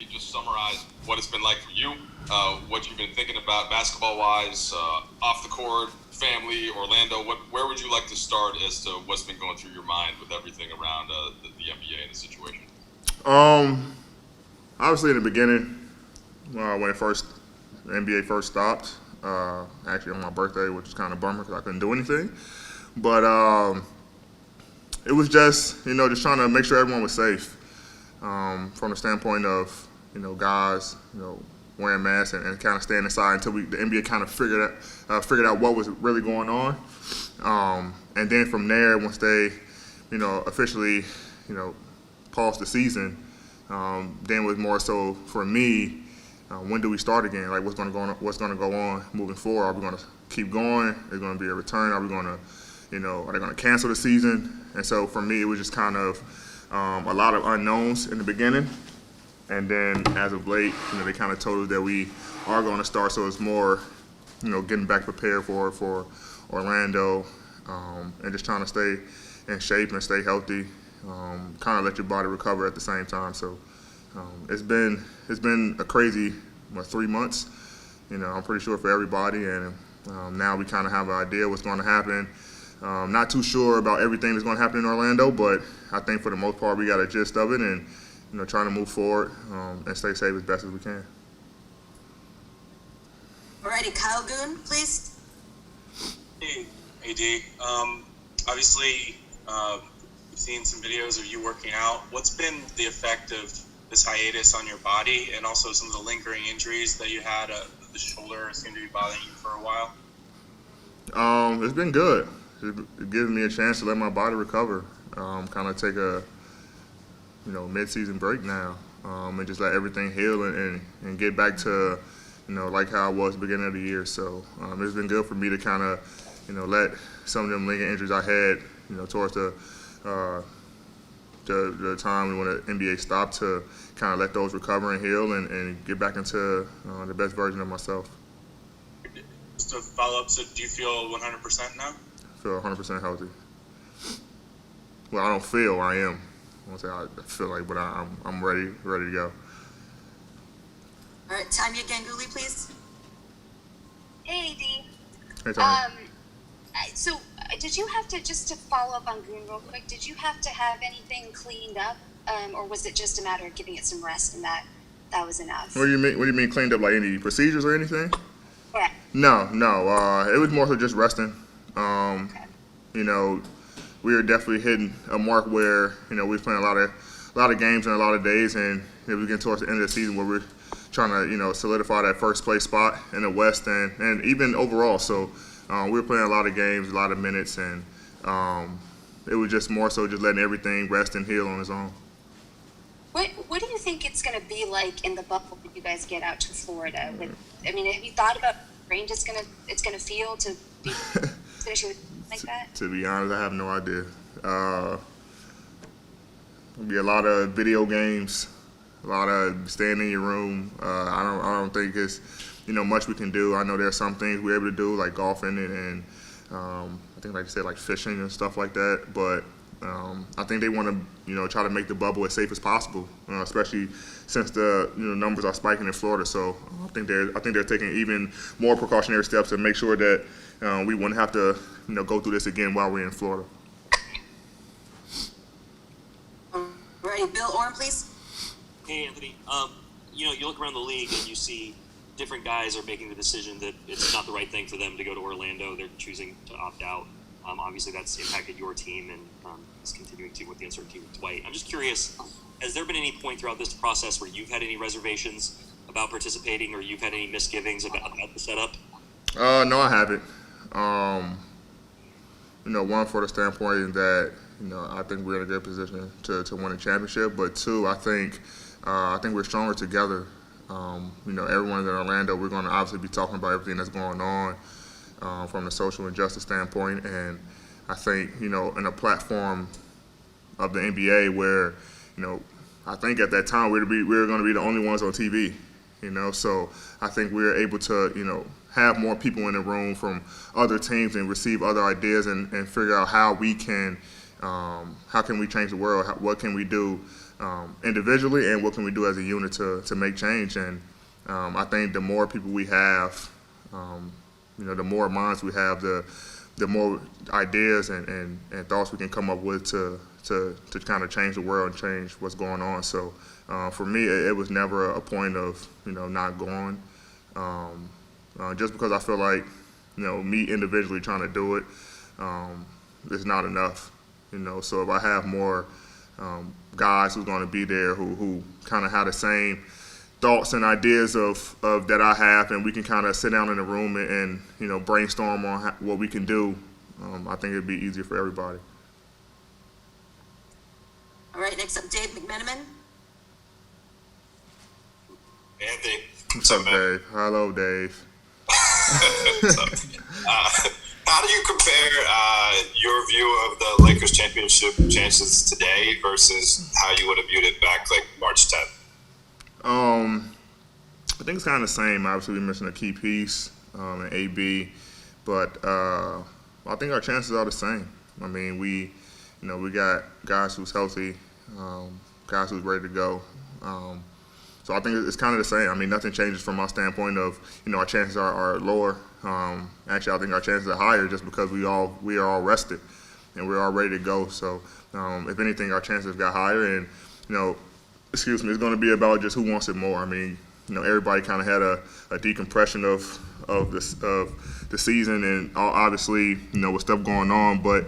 You just summarize what it's been like for you, what you've been thinking about basketball-wise, off the court, family, Orlando. Where would you like to start as to what's been going through your mind with everything around the NBA and the situation? Um, Obviously in the beginning, when the NBA first stopped, actually on my birthday, which was kind of a bummer because I couldn't do anything. But it was just just trying to make sure everyone was safe from the standpoint of guys wearing masks and kind of staying inside until the NBA kind of figured out what was really going on. And then from there, once they officially paused the season, then was more so for me. When do we start again? Like, what's going to go on? What's going to go on moving forward? Are we going to keep going? Is there going to be a return? Are we going to, are they going to cancel the season? And so for me, it was just kind of a lot of unknowns in the beginning, and then as of late, they kind of told us that we are going to start. So it's more, getting back prepared for Orlando, and just trying to stay in shape and stay healthy. Kind of let your body recover at the same time. So it's been a crazy 3 months. I'm pretty sure for everybody, and now we kind of have an idea what's going to happen. Not too sure about everything that's going to happen in Orlando, but I think for the most part we got a gist of it, and trying to move forward and stay safe as best as we can. Alrighty, Kyle Goon, please. Hey, AD. Obviously, we've seen some videos of you working out. What's been the effect of this hiatus on your body, and also some of the lingering injuries that you had? The shoulder seemed to be bothering you for a while. It's been good. It gives me a chance to let my body recover. Kind of take a mid-season break now, and just let everything heal and get back to like how I was at the beginning of the year. So it's been good for me to kind of let some of them lingering injuries I had towards the time when the NBA stopped to kind of let those recover and heal and get back into the best version of myself. Just to follow up, so do you feel 100% now? I feel 100% healthy. Well, I don't feel, I am. I won't say I feel like, but I'm ready to go. All right, Tanya Ganguly, please. Hey, AD. Hey, Tanya. So did you have to, just to follow up on Goon real quick, did you have to have anything cleaned up, or was it just a matter of giving it some rest and that was enough? What do you mean? What do you mean cleaned up? Like any procedures or anything? Yeah. No. It was more so just resting. Okay. We were definitely hitting a mark where we was playing a lot of games in a lot of days, and it was getting towards the end of the season where we're trying to solidify that first place spot in the West and even overall. So we were playing a lot of games, a lot of minutes, and it was just more so just letting everything rest and heal on its own. What do you think it's going to be like in the bubble when you guys get out to Florida? Have you thought about how range it's going to feel to be finishing with like that? To be honest, I have no idea. There'll be a lot of video games, a lot of staying in your room. I don't think it's much we can do. I know there's some things we're able to do, like golfing and I think, like you said, like fishing and stuff like that. But I think they want to try to make the bubble as safe as possible, especially since the numbers are spiking in Florida. So I think they're taking even more precautionary steps to make sure that we wouldn't have to go through this again while we're in Florida. Alrighty, Bill Orm, please. Hey, Anthony. You look around the league and you see different guys are making the decision that it's not the right thing for them to go to Orlando. They're choosing to opt out. Obviously, that's impacted your team and is continuing to with the uncertainty with Dwight. I'm just curious, has there been any point throughout this process where you've had any reservations about participating, or you've had any misgivings about the setup? No, I haven't. One, for the standpoint that I think we're in a good position to win a championship, but two, I think we're stronger together. Everyone in Orlando, we're going to obviously be talking about everything that's going on from the social injustice standpoint, and I think in a platform of the NBA where I think at that time we were going to be the only ones on TV. So I think we're able to have more people in the room from other teams and receive other ideas and figure out how we can change the world, what can we do individually, and what can we do as a unit to make change. And I think the more people we have, the more minds we have, the more ideas and thoughts we can come up with to kind of change the world and change what's going on. So for me, it was never a point of not going, just because I feel like me individually trying to do it is not enough. So if I have more guys who's going to be there who kind of have the same thoughts and ideas of that I have, and we can kind of sit down in a room and brainstorm on what we can do, I think it'd be easier for everybody. All right, next up, Dave McMenamin. Anthony. What's up, Dave? Hello, Dave. How do you compare your view of the Lakers championship chances today versus how you would have viewed it back like March 10th? I think it's kind of the same. Obviously, we're missing a key piece in AB, but I think our chances are the same. I mean, we got guys who's healthy, guys who's ready to go. So I think it's kind of the same. I mean, nothing changes from our standpoint of our chances are lower. Actually, I think our chances are higher just because we are all rested and we're all ready to go. So if anything, our chances got higher, and it's going to be about just who wants it more. I mean, everybody kind of had a decompression of the season, and obviously, with stuff going on. But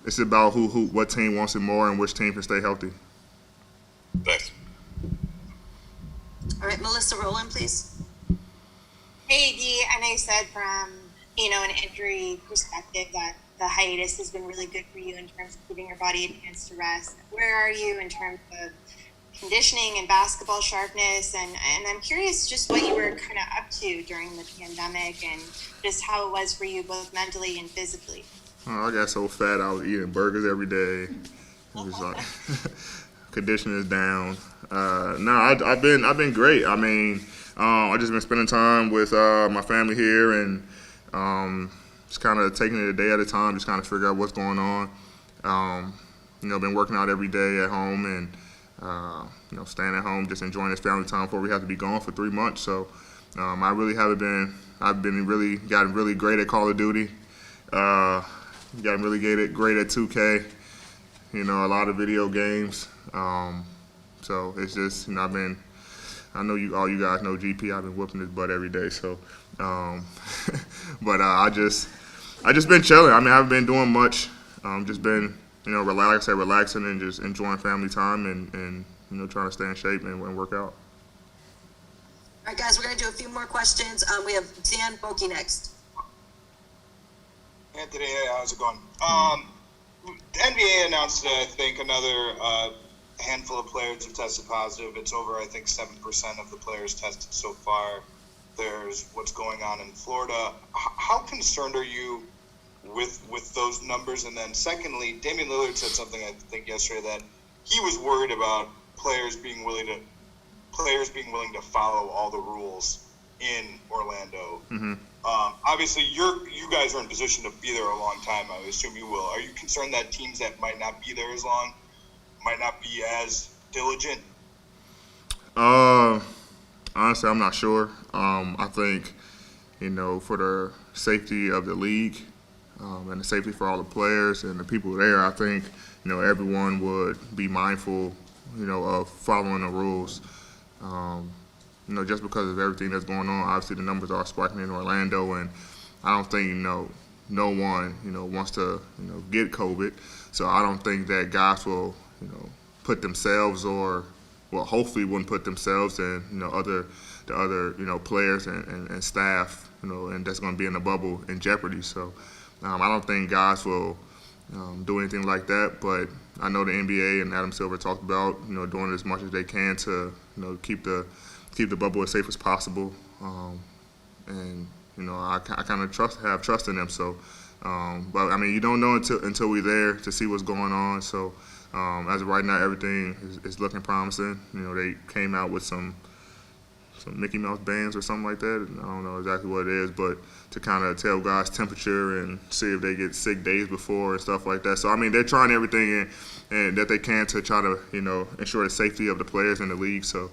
it's about what team wants it more and which team can stay healthy. Thanks. All right, Melissa Rowland, please. Hey, Dee, I know you said from, an injury perspective that the hiatus has been really good for you in terms of giving your body a chance to rest. Where are you in terms of conditioning and basketball sharpness? And I'm curious just what you were kind of up to during the pandemic and just how it was for you both mentally and physically. Oh, I got so fat I was eating burgers every day. It was like conditioning is down. I've been great. I mean, I just been spending time with my family here and just kind of taking it a day at a time, just kind of figure out what's going on. Been working out every day at home and staying at home, just enjoying this family time before we have to be gone for 3 months. So I really haven't been. I've been gotten really great at Call of Duty. Gotten really great at 2K. A lot of video games. So it's just I know all you guys know GP. I've been whooping his butt every day. So, but I just been chilling. I mean, I haven't been doing much. Just been relaxing and just enjoying family time and trying to stay in shape and work out. All right, guys, we're going to do a few more questions. We have Dan Boki next. Anthony, hey, how's it going? The NBA announced, I think, another handful of players have tested positive. It's over, I think, 7% of the players tested so far. There's what's going on in Florida. How concerned are you with those numbers? And then secondly, Damian Lillard said something, I think, yesterday that he was worried about players being willing to follow all the rules in Orlando. Mm-hmm. Obviously, you guys are in position to be there a long time. I assume you will. Are you concerned that teams that might not be there as long might not be as diligent? Honestly, I'm not sure. I think, for the safety of the league and the safety for all the players and the people there, I think, everyone would be mindful, of following the rules. Just because of everything that's going on, obviously the numbers are spiking in Orlando, and I don't think, no one, wants to, get COVID. So I don't think that guys will, put themselves hopefully wouldn't put themselves and, the other players and staff, and that's going to be in the bubble in jeopardy. So I don't think guys will do anything like that, but I know the NBA and Adam Silver talked about, doing as much as they can to, keep the bubble as safe as possible, and I kind of have trust in them. So, but I mean, you don't know until we're there to see what's going on. So, as of right now, everything is looking promising. They came out with some some Mickey Mouse bands or something like that. I don't know exactly what it is, but to kind of tell guys temperature and see if they get sick days before and stuff like that. So I mean, they're trying everything and that they can to try to ensure the safety of the players in the league. So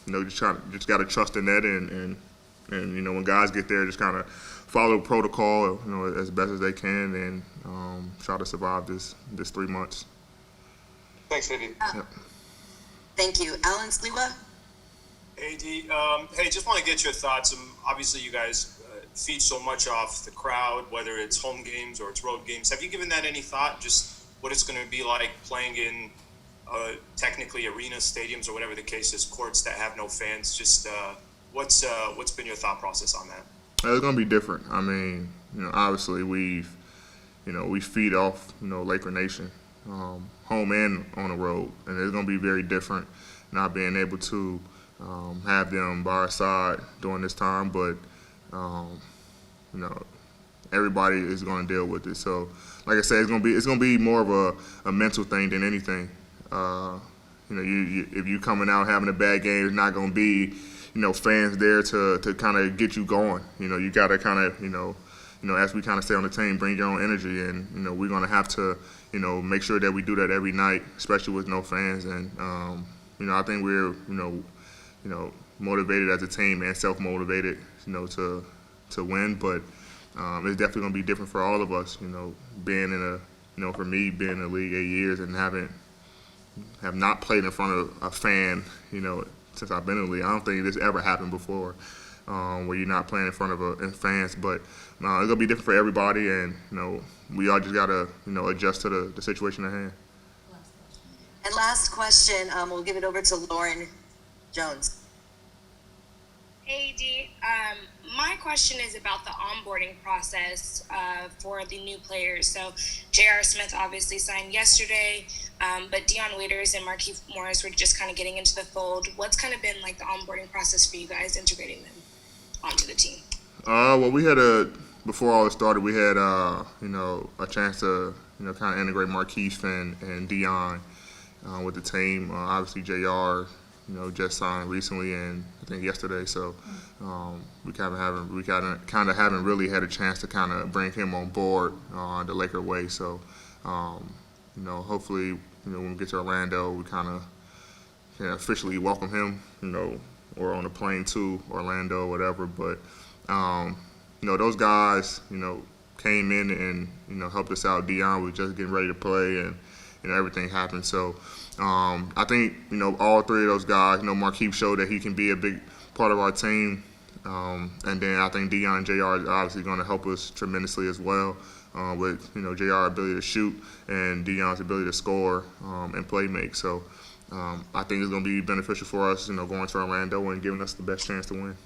just got to trust in that and when guys get there, just kind of follow protocol as best as they can and try to survive this 3 months. Thanks, AD. Yep. Thank you. Alan Sliwa? AD, hey, just want to get your thoughts. Obviously, you guys feed so much off the crowd, whether it's home games or it's road games. Have you given that any thought? Just what it's going to be like playing in technically arenas, stadiums, or whatever the case is, courts that have no fans. Just what's been your thought process on that? It's going to be different. I mean, obviously we feed off Laker Nation, home and on the road, and it's going to be very different not being able to have them by our side during this time, but everybody is going to deal with it. So, like I said, it's going to be more of a mental thing than anything. If you coming out having a bad game, it's not going to be fans there to kind of get you going. You got to kind of as we kind of stay on the team, bring your own energy, and we're going to have to make sure that we do that every night, especially with no fans. And I think we're motivated as a team and self-motivated to win, but it's definitely going to be different for all of us. Being in for me, being in the league 8 years and have not played in front of a fan, since I've been in the league. I don't think this ever happened before, where you're not playing in front of fans. But it's gonna be different for everybody, and we all just gotta adjust to the situation at hand. And last question, we'll give it over to Lauren Jones. Hey, Dee. My question is about the onboarding process for the new players. So J.R. Smith obviously signed yesterday, but Dion Waiters and Markieff Morris were just kind of getting into the fold. What's kind of been like the onboarding process for you guys integrating them onto the team? Well, we had before all this started, we had a chance to kind of integrate Markieff and Dion with the team. Obviously, J.R. just signed recently and I think yesterday, so we kind of haven't really had a chance to kind of bring him on board the Laker way. So hopefully when we get to Orlando, we kind of can officially welcome him, or on a plane to Orlando or whatever. But those guys came in and helped us out. Dion was just getting ready to play and everything happened. So I think all three of those guys, Markieff showed that he can be a big part of our team, and then I think Dion and JR is obviously going to help us tremendously as well, with JR's ability to shoot and Dion's ability to score and play make. So I think it's going to be beneficial for us, going to Orlando and giving us the best chance to win.